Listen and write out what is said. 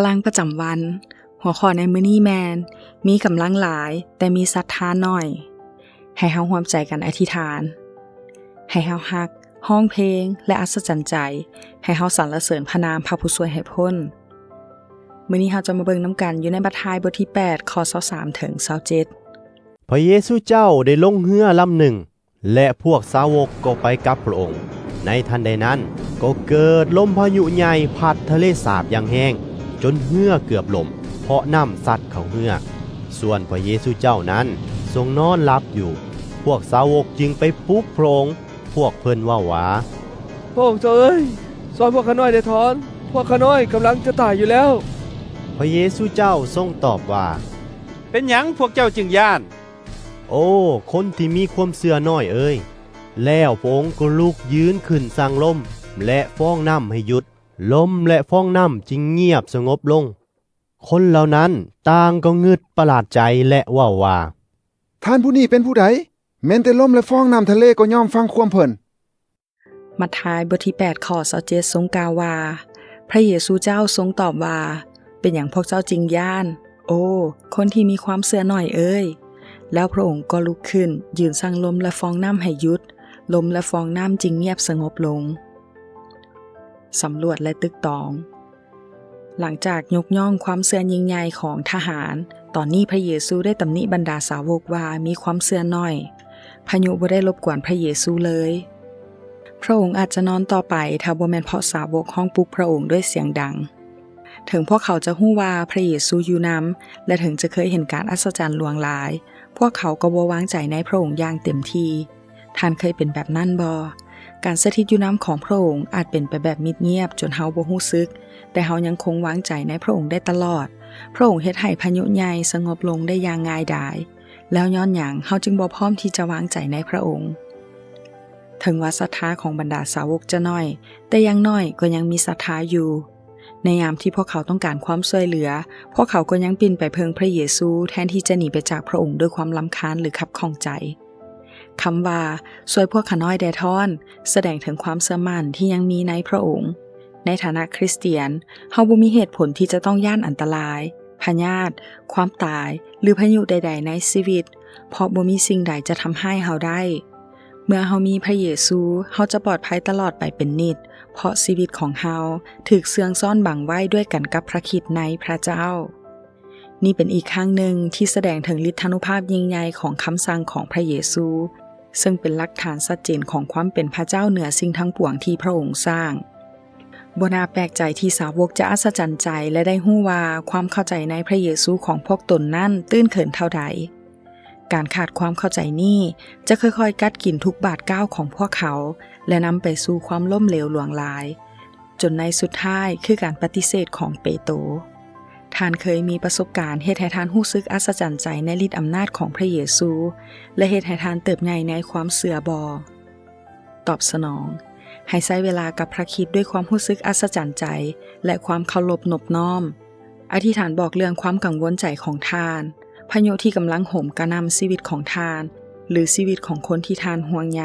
ลังประจำวันหัวข้อในมื้อนี้แมนมีกำลังหลายแต่มีศรัทธาน้อยให้เฮาร่วมใจกันอธิษฐานให้เฮาฮักร้องเพลงและอัศจรรย์ใจให้เฮาสรรเสริญพระนามพระผู้ช่วยให้พ้นมื้อนี้เฮาจะมาเบิ่งนำกันอยู่ในมัทธิวบทที่8ข้อ23ถึง27พระเยซูเจ้าได้ลงเรือลำหนึ่งและพวกสาวกก็ไปกับพระองค์ในทันใดนั้นก็เกิดลมพายุใหญ่พัดทะเลสาบอย่างแห้งจนเรือเกือบล่มเพราะน้ำซัดเข้าเรือส่วนพระเยซูเจ้านั้นทรงนอนหลับอยู่พวกสาวกจึงไปปลุกพระองค์พวกเพิ่นว่าหวาพระองค์เจ้าเอ้ยสอนพวกข้าน้อยได้ถอนพวกข้าน้อยกำลังจะตายอยู่แล้วพระเยซูเจ้าทรงตอบว่าเป็นหยังพวกเจ้าจึงย่านโอ้คนที่มีความเชื่อน้อยเอ้ยแล้วพระองค์ก็ลุกยืนขึ้นสั่งลมและฟ้องน้ำให้หยุดลมและฟ้องน้ำจึงเงียบสงบลงคนเหล่านั้นต่างก็งึดประหลาดใจและว่าท่านผู้นี้เป็นผู้ใดแม้นแต่ลมและฟ้องน้ำทะเลก็ยอมฟังความเพิ่นมัทธิวบทที่8ข้อ27ทรงกล่าวว่าพระเยซูเจ้าทรงตอบว่าเป็นหยังพวกเจ้าจึงย่านโอ้คนที่มีความเชื่อน้อยเอ้ยแล้วพระองค์ก็ลุกขึ้นยืนสั่งลมและฟองน้ำให้หยุดลมและฟองน้ำจึงเงียบสงบลงสำรวจและตึกตองหลังจากยกย่องความเชื่อยิ่งใหญ่ของทหารตอนนี้พระเยซูได้ตำหนิบรรดาสาวกว่ามีความเชื่อน้อยพายุบ่ได้รบกวนพระเยซูเลยพระองค์อาจจะนอนต่อไปถ้าบ่แม่นเพราะสาวกห้องปลุกพระองค์ด้วยเสียงดังถึงพวกเขาจะฮู้ว่าพระเยซูอยู่นำและถึงจะเคยเห็นการอัศจรรย์ลวงหลายพวกเขาก็บ่วางใจในพระองค์อย่างเต็มที่ท่านเคยเป็นแบบนั้นบ่การสถิตอยู่นำของพระองค์อาจเป็นไปแบบมิดเงียบจนเฮาบ่ฮู้สึกแต่เฮายังคงวางใจในพระองค์ได้ตลอดพระองค์เฮ็ดให้พายุใหญ่สงบลงได้อย่างง่ายดายแล้วย้อนหยังเฮาจึงบ่พร้อมที่จะวางใจในพระองค์ถึงว่าศรัทธาของบรรดาสาวกจะน้อยแต่อย่างน้อยก็ยังมีศรัทธาอยู่ในยามที่พวกเขาต้องการความช่วยเหลือพวกเขาก็ยังปิ่นไปเพิงพระเยซูแทนที่จะหนีไปจากพระองค์ด้วยความรำคาญหรือขับข้องใจคำว่าช่วยพวกข้าน้อยได้ท่อนแสดงถึงความเชื่อมั่นที่ยังมีในพระองค์ในฐานะคริสเตียนเฮาบ่มีเหตุผลที่จะต้องย่านอันตรายพยาธิความตายหรือพายุใดๆในชีวิตเพราะบ่มีสิ่งใดจะทำให้เฮาได้เมื่อเฮามีพระเยซูเฮาจะปลอดภัยตลอดไปเป็นนิจเพราะชีวิตของเฮาถูกเสื่องซ่อนบังไว้ด้วยกันกับพระคริสต์ในพระเจ้านี่เป็นอีกครั้งหนึ่งที่แสดงถึงฤทธานุภาพยิ่งใหญ่ของคำสั่งของพระเยซูซึ่งเป็นหลักฐานชัดเจนของความเป็นพระเจ้าเหนือสิ่งทั้งปวงที่พระองค์สร้างบ่น่าแปลกใจที่สาวกจะอัศจรรย์ใจและได้ฮู้ว่าความเข้าใจในพระเยซูของพวกตนนั้นตื้นเขินเท่าใดการขาดความเข้าใจนี้จะค่อยๆกัดกินทุกบาทก้าวของพวกเขาและนำไปสู่ความล้มเหลวหลวงหลายจนในสุดท้ายคือการปฏิเสธของเปโตรท่านเคยมีประสบการณ์เฮ็ดให้ท่านรู้สึกอัศจรรย์ใจในฤทธิ์อำนาจของพระเยซูและเฮ็ดให้ท่านเติบใหญ่ในความเชื่อบ่ตอบสนองให้ใช้เวลากับพระคริสต์ด้วยความรู้สึกอัศจรรย์ใจและความเคารพนอบน้อมอธิษฐานบอกเรื่องความกังวลใจของท่านพายุที่กำลังโหมกระหน่ำชีวิตของท่านหรือชีวิตของคนที่ท่านห่วงใย